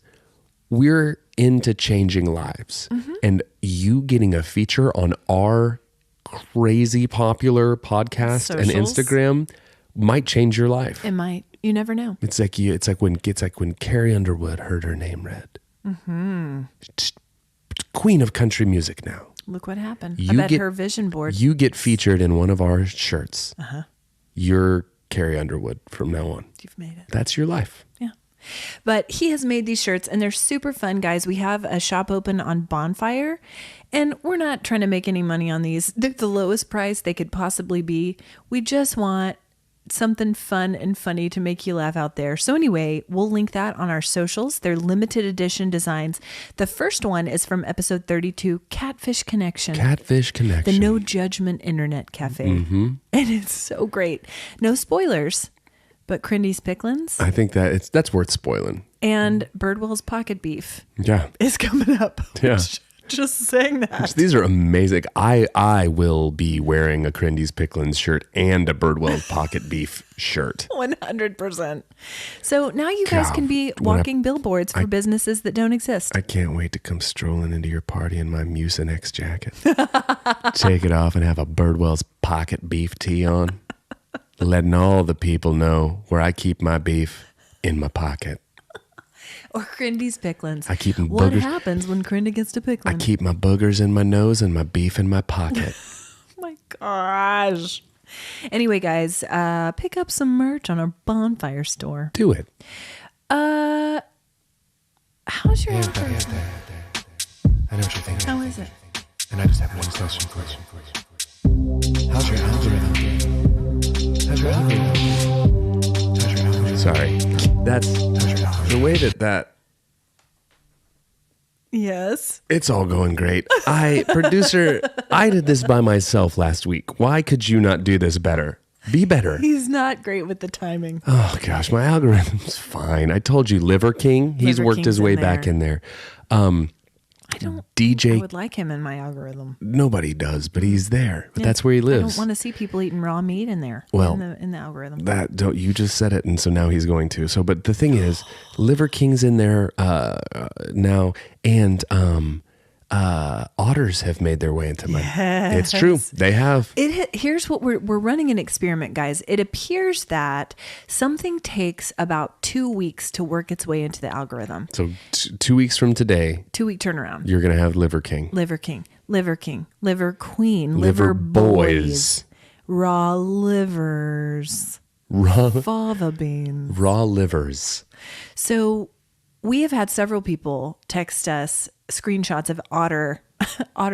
we're into changing lives, and you getting a feature on our crazy popular podcast Socials. And Instagram might change your life. It might. You never know. It's like when Carrie Underwood heard her name read. Queen of country music now. Look what happened. I bet her vision board. You get featured in one of our shirts. You're Carrie Underwood from now on. You've made it. That's your life. Yeah. But he has made these shirts, and they're super fun, guys. We have a shop open on Bonfire, and we're not trying to make any money on these. They're the lowest price they could possibly be. We just want something fun and funny to make you laugh out there. So anyway, we'll link that on our socials. They're limited edition designs. The first one is from episode 32, Catfish Connection. The No Judgment Internet Cafe. And it's so great. No spoilers, but Crindy's Picklins I think that's worth spoiling. and Birdwell's Pocket Beef Yeah. is coming up. Yeah. Just saying that. These are amazing. I will be wearing a Crindy's Picklins shirt and a Birdwell Pocket Beef shirt. 100%. So now you guys God, can be walking billboards for businesses that don't exist. I can't wait to come strolling into your party in my Mucinex jacket. Take it off and have a Birdwell's Pocket Beef tee on. Letting all the people know where I keep my beef in my pocket. Or Crindy's Picklins. I keep them What boogers. happens when Crindy gets to Picklin? I keep my boogers in my nose and my beef in my pocket. Oh my gosh. Anyway, guys, pick up some merch on our bonfire store. Do it. How's your algorithm? I know what you're thinking. How is it? And I just have one question for you. How's your algorithm? How's your algorithm? How's your algorithm? Sorry. That's the way that Yes. it's all going great. Producer, I did this by myself last week. Why could you not do this better? Be better. He's not great with the timing. Oh gosh, my algorithm's fine. I told you, Liver King. He's Liver worked King's his way in back there. in there. I don't DJ I would like him in my algorithm. Nobody does, but he's there. But Yeah, that's where he I lives. don't want to see people eating raw meat in there. Well, in the algorithm. That don't you just said it, and so now he's going to. So, but the thing is, Liver King's in there now, and otters have made their way into my. It's true, they have. Here's what we're running an experiment, guys. It appears that something takes about 2 weeks to work its way into the algorithm. So 2 weeks from today, 2-week turnaround. you're gonna have Liver King, Liver King, Liver King, Liver Queen, Liver Liver Boys, Raw Livers, raw Fava Beans. livers. So we have had several people text us screenshots of otter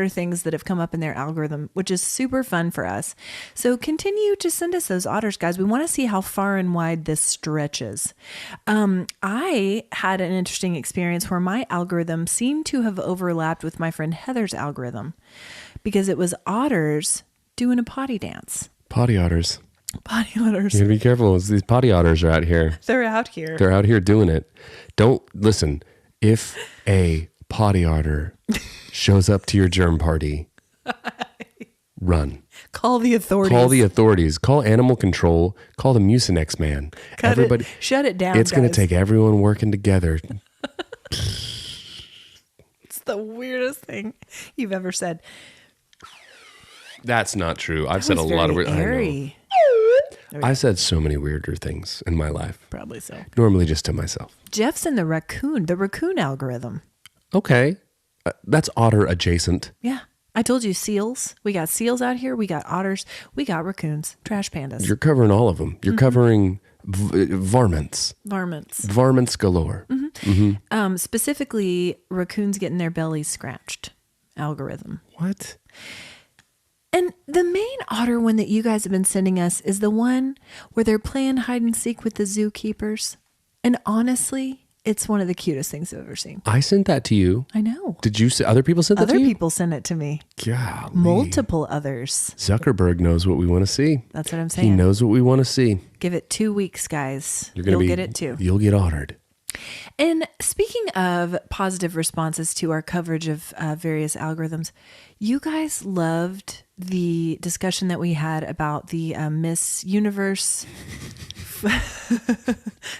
things that have come up in their algorithm, which is super fun for us. So continue to send us those otters, guys. We want to see how far and wide this stretches. I had an interesting experience where my algorithm seemed to have overlapped with my friend Heather's algorithm because it was otters doing a potty dance. Potty otters. Potty otters. You gotta be careful. These potty otters are out here. They're out here. They're out here doing it. Don't listen. If a potty otter shows up to your germ party, run. Call the authorities. Call the authorities. Call animal control. Call the Mucinex man. Everybody, shut it down. it's going to guys. take everyone working together. It's the weirdest thing you've ever said. That's not true. I've said a It's lot of very weird. I know. airy. I've said so many weirder things in my life. Probably so. Normally just to myself. Jeff's in the raccoon algorithm. Okay. That's otter adjacent. Yeah. I told you seals. We got seals out here. We got otters. We got raccoons. Trash pandas. You're covering all of them. You're covering varmints. Varmints. Varmints galore. Specifically, raccoons getting their bellies scratched algorithm. What? And the main otter one that you guys have been sending us is the one where they're playing hide and seek with the zookeepers. And honestly, it's one of the cutest things I've ever seen. I sent that to you. I know. Did you say other people sent that Other to you? people send it to me. Golly. Multiple others. Zuckerberg knows what we want to see. That's what I'm He saying. knows what we want to see. Give it 2 weeks, guys. You'll get it too. You'll get ottered. And speaking of positive responses to our coverage of various algorithms, you guys loved the discussion that we had about the Miss Universe,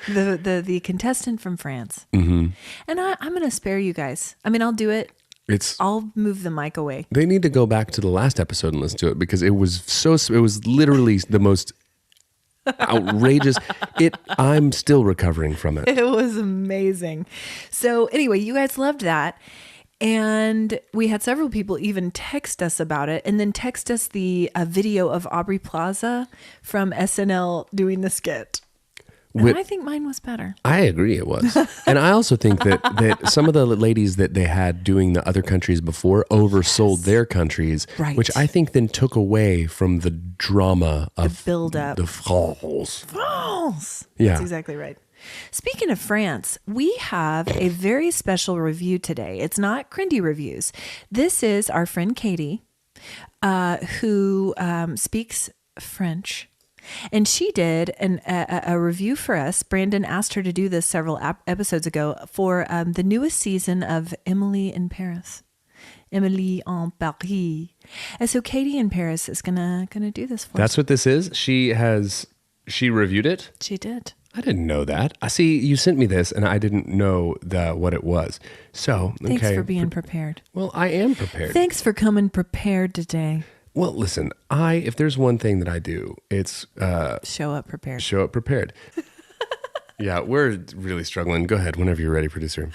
the contestant from France. Mm-hmm. And I'm going to spare you guys. I mean, I'll do it. I'll move the mic away. They need to go back to the last episode and listen to it because it was literally the most outrageous. I'm still recovering from it. It was amazing. So anyway, you guys loved that. And we had several people even text us about it and then text us the video of Aubrey Plaza from SNL doing the skit. And I think mine was better. I agree it was. And I also think that some of the ladies that they had doing the other countries before oversold their countries, Right. which I think then took away from the drama of The build-up. The France. France. Yeah. That's exactly right. Speaking of France, we have a very special review today. It's not Crindy Reviews. This is our friend Katie, who speaks French. And she did a review for us. Brandon asked her to do this several episodes ago for the newest season of Emily in Paris. Emily en Paris. And so Katie in Paris is gonna do this for us. That's what this is? She reviewed it? She did. I didn't know that. I see you sent me this and I didn't know what it was. So, okay. Thanks for being prepared. Well, I am prepared. Thanks for coming prepared today. Well, listen, if there's one thing that I do, it's show up prepared. Show up prepared. Yeah, we're really struggling. Go ahead whenever you're ready, producer.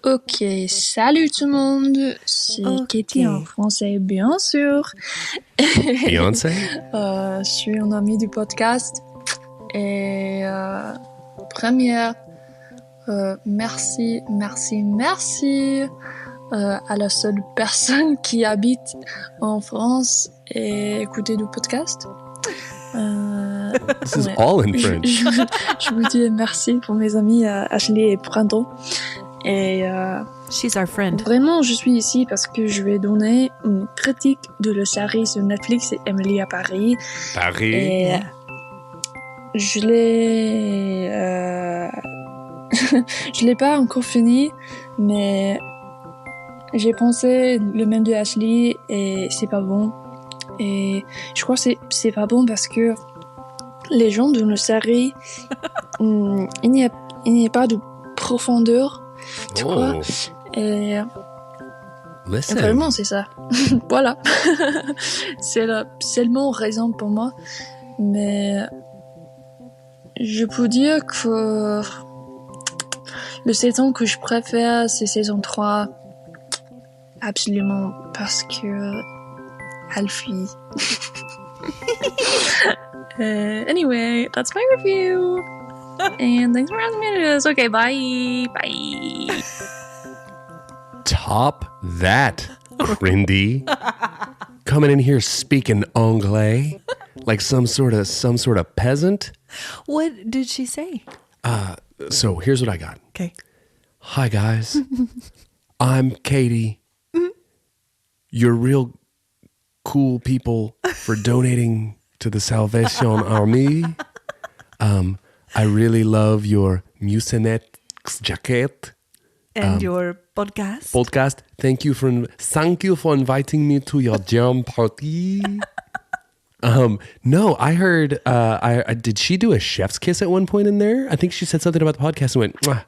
Ok, salut tout le monde, c'est Katie en français, bien sûr. Beyoncé? Je suis une amie du podcast. Et première, merci à la seule personne qui habite en France et écoute du podcast. This is all in French. Je vous dis merci pour mes amis Ashley et Brandon. Et she's our friend. Vraiment, je suis ici parce que je vais donner une critique de la série sur Netflix, Emily à Paris. Paris. Et je l'ai pas encore fini, mais j'ai pensé le même de Ashley et c'est pas bon. Et je crois que c'est pas bon parce que les gens de la série, il n'y a pas de profondeur. Tu vois? Et Listen. Vraiment, c'est ça. Voilà. C'est la seulement raison pour moi. Mais je peux dire que le saison que je préfère, c'est saison 3. Absolument. Parce que Alfie. Anyway, that's my review. And thanks for asking me to do this. Okay, bye. Bye. Top that, Crindy. Coming in here speaking Engle like some sort of peasant. What did she say? So here's what I got. Okay. Hi guys. I'm Katie. You're real cool people for donating to the Salvation Army. I really love your Mucinet jacket. And your podcast. Podcast. Thank you for inviting me to your Germ party. No, I heard. Did she do a chef's kiss at one point in there? I think she said something about the podcast and went, mwah.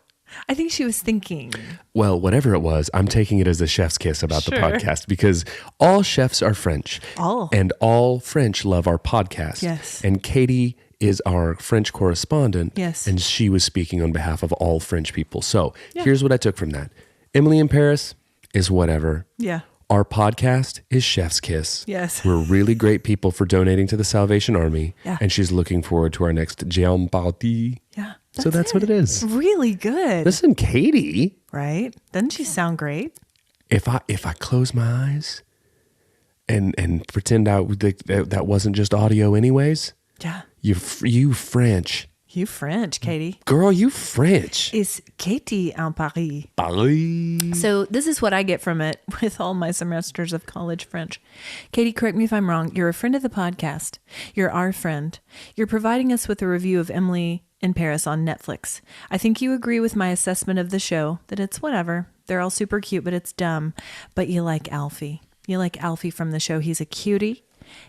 I think she was thinking. Well, whatever it was, I'm taking it as a chef's kiss about the podcast because all chefs are French. All. And all French love our podcast. Yes. And Katie is our French correspondent. Yes. And she was speaking on behalf of all French people. So here's what I took from that. Emily in Paris is whatever. Yeah. Our podcast is Chef's Kiss. Yes. We're really great people for donating to the Salvation Army. Yeah. And she's looking forward to our next Germ party. Yeah. So that's what it is. Really good. Listen, Katie. Right? Doesn't she sound great? If I close my eyes and pretend that wasn't just audio anyways. Yeah. You French. You French, Katie. Girl, you French. Is Katie en Paris. Paris. So this is what I get from it with all my semesters of college French. Katie, correct me if I'm wrong. You're a friend of the podcast. You're our friend. You're providing us with a review of Emily in Paris on Netflix. I think you agree with my assessment of the show, that it's whatever. They're all super cute, but it's dumb. But you like Alfie. You like Alfie from the show. He's a cutie.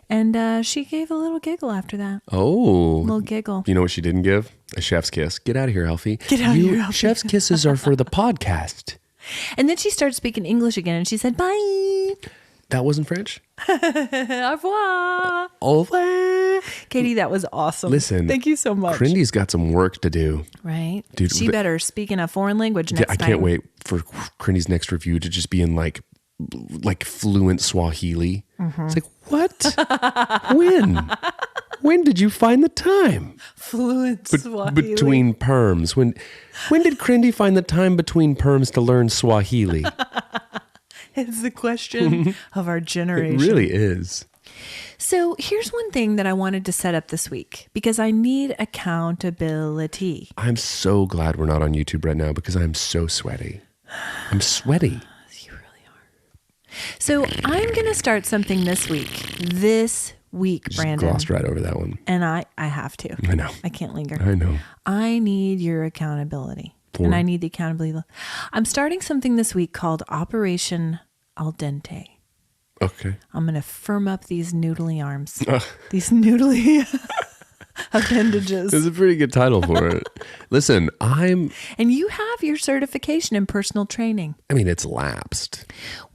And she gave a little giggle after that. Oh. A little giggle. You know what she didn't give? A chef's kiss. Get out of here, Alfie. Get out of here, Alfie. Chef's kisses are for the podcast. And then she started speaking English again and she said, bye. That wasn't French? Au revoir. Au revoir. Katie, that was awesome. Listen. Thank you so much. Crindy's got some work to do. Right? Dude, she better speak in a foreign language next I time. can't wait for Crindy's next review to just be in like fluent Swahili. Mm-hmm. It's like, what? When did you find the time? Fluent Swahili. Between perms. When did Crindy find the time between perms to learn Swahili? It's the question of our generation. It really is. So here's one thing that I wanted to set up this week because I need accountability. I'm so glad we're not on YouTube right now because I'm so sweaty. I'm sweaty. You really are. So I'm going to start something this week, Just Brandon. glossed right over that one. And I have to. I know. I can't linger. I know. I need your accountability. For? And I need the accountability. I'm starting something this week called Operation Al Dente. Okay. I'm going to firm up these noodly arms. These noodly appendages. It's a pretty good title for it. Listen, And you have your certification in personal training. it's lapsed.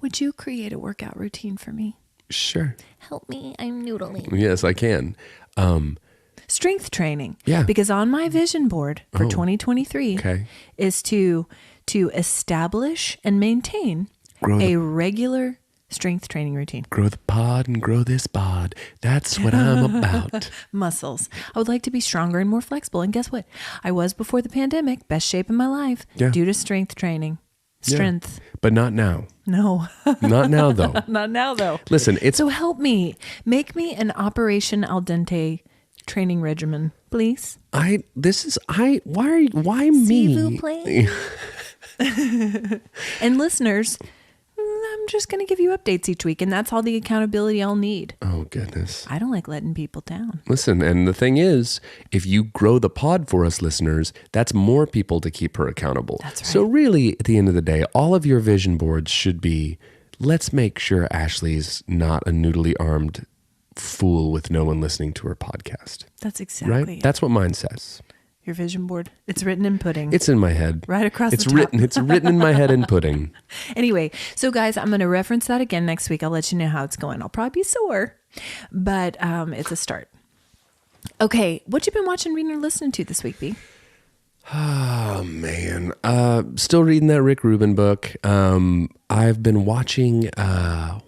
Would you create a workout routine for me? Sure. Help me. I'm noodling. Yes, I can. Strength training. Yeah. Because on my vision board for 2023 Okay. is to establish and maintain a regular strength training routine. Grow the pod and grow this bod. That's what I'm about. Muscles. I would like to be stronger and more flexible. And guess what? I was before the pandemic, best shape in my life due to strength training. Strength. Yeah. But not now. No. Not now, though. Not now, though. Listen, So help me. Make me an Operation Al Dente training regimen, please. why S'il vous me? plaît. And listeners, I'm just going to give you updates each week, and that's all the accountability I'll need. Oh, goodness. I don't like letting people down. Listen, and the thing is, if you grow the pod for us listeners, that's more people to keep her accountable. That's right. So really, at the end of the day, all of your vision boards should be, let's make sure Ashley's not a noodly armed fool with no one listening to her podcast. That's exactly Right? That's what mine says. your vision board. It's written in pudding. It's in my head. Right across it's the top. written. It's written in my head in pudding. Anyway, so guys, I'm going to reference that again next week. I'll let you know how it's going. I'll probably be sore, but it's a start. Okay, what you been watching, reading, or listening to this week, B? Oh man, still reading that Rick Rubin book. I've been watching.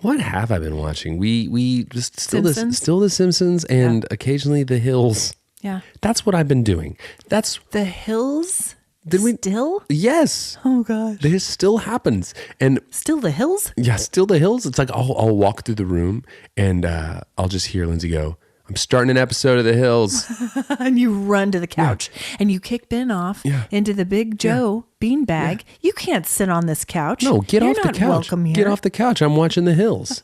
What have I been watching? We just still the Simpsons, and occasionally The Hills. Yeah, That's what I've been doing. That's The Hills. Did we still? Yes. Oh gosh, This still happens, and still The Hills. yeah, still The Hills. It's like I'll walk through the room and I'll just hear Lindsay go, "I'm starting an episode of The Hills." And you run to the couch and you kick Ben off into the Big Joe beanbag. You can't sit on this couch. No, get You're off the not couch. Welcome here. Get off the couch. I'm watching The Hills.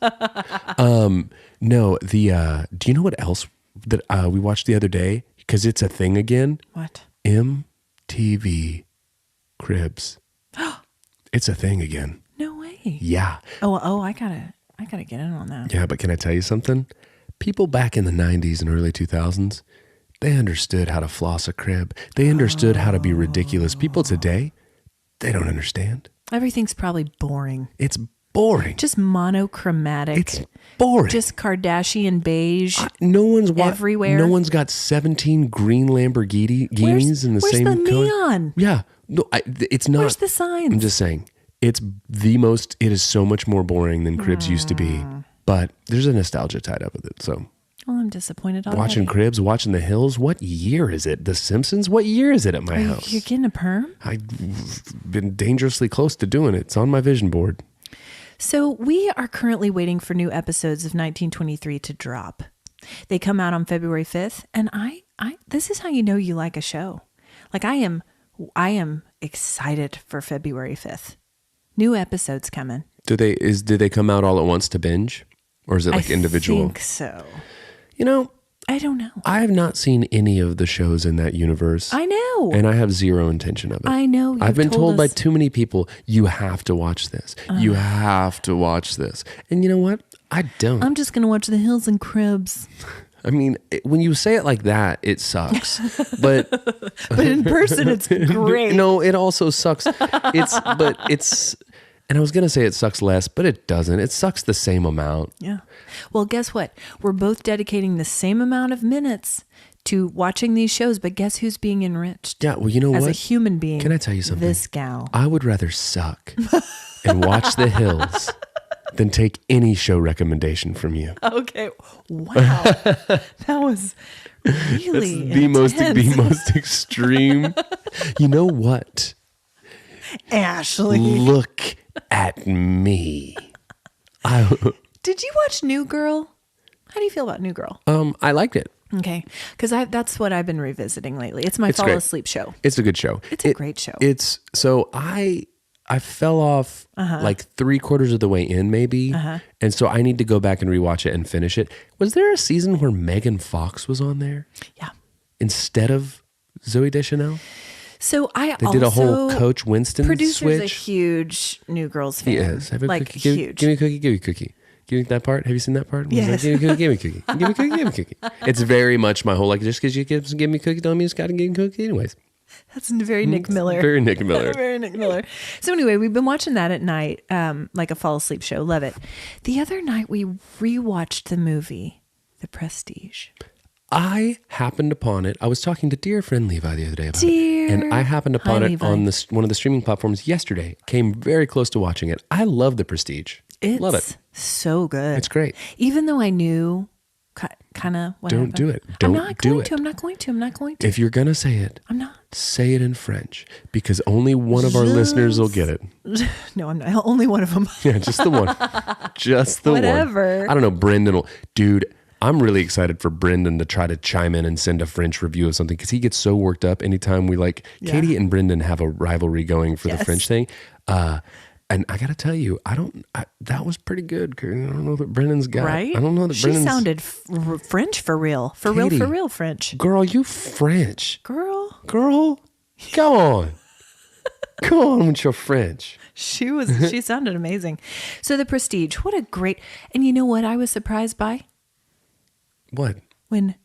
No, do you know what else that we watched the other day? Because it's a thing again. What? MTV Cribs. It's a thing again. No way. Yeah. Oh, I gotta get in on that. Yeah, but can I tell you something? People back in the 90s and early 2000s, they understood how to floss a crib. They understood how to be ridiculous. People today, they don't understand. Everything's probably boring. It's boring. Just monochromatic. It's boring. Just Kardashian beige. Everywhere. No one's got 17 green Lamborghinis in the same Where's the color. neon? Yeah. No, it's not. Where's the signs? I'm just saying. It is so much more boring than Cribs used to be. But there's a nostalgia tied up with it. So Well, I'm disappointed already. watching Cribs, watching The Hills. What year is it? The Simpsons? What year is it at my house? You're getting a perm? I've been dangerously close to doing it. It's on my vision board. So we are currently waiting for new episodes of 1923 to drop. They come out on February 5th, and I this is how you know you like a show. Like I am excited for February 5th. New episodes coming. Do they come out all at once to binge? Or is it like individual? I think so. You know, I don't know. I have not seen any of the shows in that universe. I know. And I have zero intention of it. I know. I've been told by too many people, you have to watch this. You have to watch this. And you know what? I don't. I'm just going to watch The Hills and Cribs. I mean, when you say it like that, it sucks. But in person, it's great. No, it also sucks. And I was going to say it sucks less, but it doesn't. It sucks the same amount. Yeah. Well, guess what? We're both dedicating the same amount of minutes to watching these shows, but guess who's being enriched? Yeah, well, you know what? As a human being. Can I tell you something? This gal. I would rather suck and watch The Hills than take any show recommendation from you. Okay. Wow. That was really That's the intense. most extreme. You know what? Ashley. Look at me. Did you watch New Girl? How do you feel about New Girl? I liked it. Okay. Because that's what I've been revisiting lately. It's my fall great. asleep show. It's a good show. It's a great show. So I I fell off like 3/4 of the way in, maybe. And so I need to go back and rewatch it and finish it. Was there a season where Megan Fox was on there? Yeah. Instead of Zooey Deschanel? So They did a whole Coach Winston Producer's switch. a huge New Girls fan. He is. Have a like cookie. huge. Give me a cookie. Give me a cookie. Give me that part. Have you seen that part? Yes. Give me a cookie. Give me a cookie. Give me a cookie. Give me a cookie. It's very much my whole, like, just because you give me a cookie, don't mean you just got to give me a cookie anyways. That's very Nick Miller. Very Nick Miller. Very Nick Miller. So anyway, we've been watching that at night, like a fall asleep show. Love it. The other night we rewatched the movie, The Prestige. I happened upon it. I was talking to dear friend Levi the other day about Dear. it. And I happened upon Hi, it Levi. on one of the streaming platforms yesterday. Came very close to watching it. I love The Prestige. It's love it. so good. It's great. Even though I knew kind of what Don't happened. do it. Don't I'm not do going it. to. I'm not going to. I'm not going to. If you're going to say it, I'm not. say it in French because only one of our listeners will get it. No, I'm not. Only one of them. Yeah, just the one. Just the Whatever. one. I don't know. Brendan will. Dude, I'm really excited for Brendan to try to chime in and send a French review of something because he gets so worked up anytime we like. Yeah. Katie and Brendan have a rivalry going for the Yes. French thing. And I got to tell you, that was pretty good. I don't know that Brendan's got. Right? I don't know that She Brendan's. sounded French for real. For Katie. real French. Girl, you French. Girl. Girl, go on. Go on with your French. She sounded amazing. So The Prestige, what a great, and you know what I was surprised by? What? When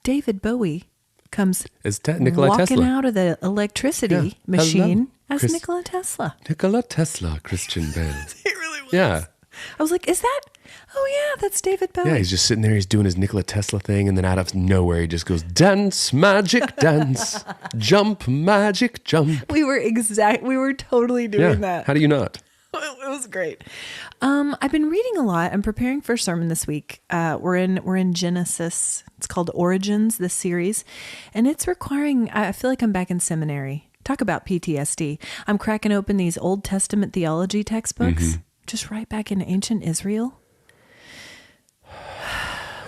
David Bowie comes It's Nikola walking Tesla. out of the electricity Yeah. machine Hello. as Chris- Nikola Tesla. Nikola Tesla, Christian Bale. He really was. Yeah. I was like, is that? Oh yeah, that's David Bowie. Yeah, he's just sitting there. He's doing his Nikola Tesla thing, and then out of nowhere, he just goes, "Dance, magic, dance, jump, magic, jump." We were totally doing Yeah. that. How do you not? It was great. I've been reading a lot. I'm preparing for a sermon this week. We're in Genesis. It's called Origins, this series, and it's requiring. I feel like I'm back in seminary. Talk about PTSD. I'm cracking open these Old Testament theology textbooks, just right back in ancient Israel.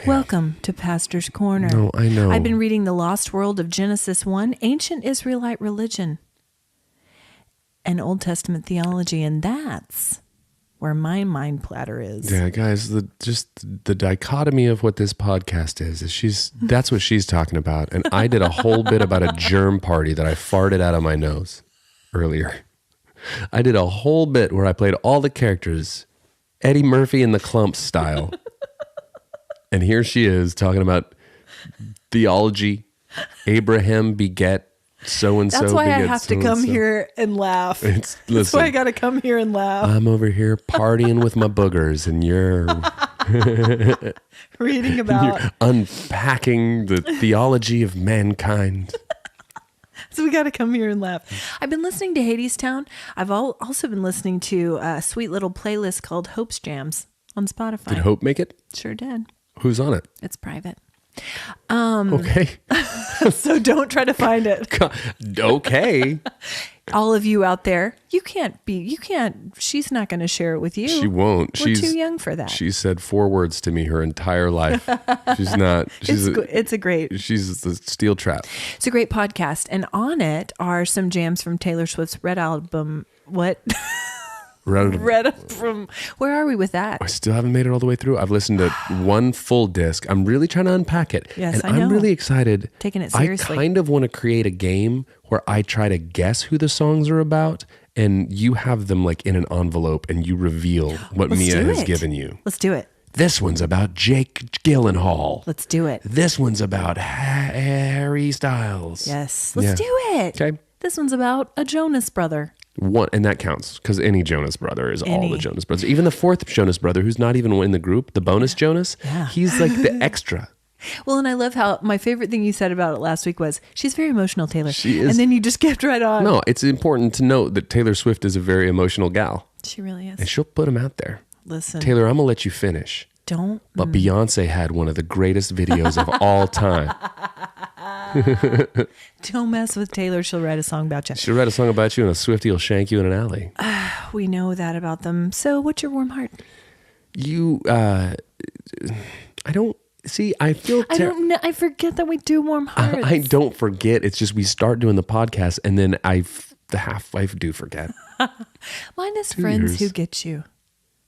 Welcome to Pastor's Corner. No, I know. I've been reading The Lost World of Genesis 1, Ancient Israelite Religion, and Old Testament theology, and that's where my mind platter is. Yeah, guys, the dichotomy of what this podcast is that's what she's talking about. And I did a whole bit about a germ party that I farted out of my nose earlier. I did a whole bit where I played all the characters, Eddie Murphy in the Clump style. And here she is talking about theology. Abraham beget so-and-so. That's why I beget have to come so-and-so. here and laugh. That's Listen, why I got to come here and laugh. I'm over here partying with my boogers, and you're Reading about. unpacking the theology of mankind. So we got to come here and laugh. I've been listening to Hadestown. I've also been listening to a sweet little playlist called Hope's Jams on Spotify. Did Hope make it? Sure did. Who's on it? It's private. Okay. So don't try to find it. Okay. All of you out there, she's not going to share it with you. She won't. We're too young for that. She said 4 words to me her entire life. She's not. She's It's the steel trap. It's a great podcast. And on it are some jams from Taylor Swift's Red album. What? Red from, where are we with that? I still haven't made it all the way through. I've listened to one full disc. I'm really trying to unpack it. Yes, and I know. I'm really excited. Taking it seriously. I kind of want to create a game where I try to guess who the songs are about, and you have them like in an envelope, and you reveal what Let's Mia do has it. given you. Let's do it. This one's about Jake Gyllenhaal. Let's do it. This one's about Harry Styles. Yes. Let's Yeah. do it. Okay. This one's about a Jonas brother. One, and that counts because any Jonas brother is all Any. the Jonas brothers. Even the 4th Jonas brother, who's not even in the group, the bonus Jonas, Yeah. he's like the extra. Well, and I love how my favorite thing you said about it last week was she's very emotional, Taylor. She is. And then you just kept right on. No, it's important to note that Taylor Swift is a very emotional gal, She really is. and she'll put him out there. Listen, Taylor, I'm gonna let you finish. don't. But Beyonce had one of the greatest videos of all time. Don't mess with Taylor. She'll write a song about you. She'll write a song about you, and a Swiftie will shank you in an alley. We know that about them. So what's your warm heart? You, I don't see. I feel. I don't know. I forget that we do warm hearts. I don't forget. It's just we start doing the podcast, and then I do forget. Mine is friends who get you.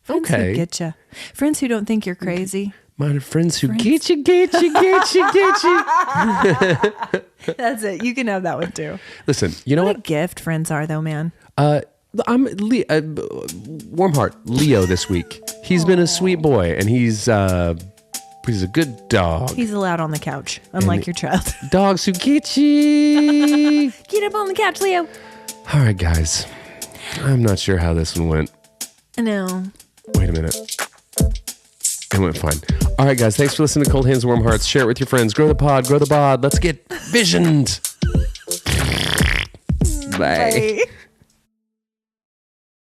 Friends Okay. who get you. Friends who don't think you're crazy. Mine are friends who get you, get you, get you, get you. That's it. You can have that one too. Listen, you know What a what? gift friends are, though, man. Warm heart, Leo this week. He's been a sweet boy, and he's a good dog. He's allowed on the couch, unlike your child. Dogs who get you. Get up on the couch, Leo. All right, guys. I'm not sure how this one went. No. Wait a minute. It went fine. All right, guys. Thanks for listening to Cold Hands, Warm Hearts. Share it with your friends. Grow the pod. Grow the bod. Let's get visioned. Bye. Bye.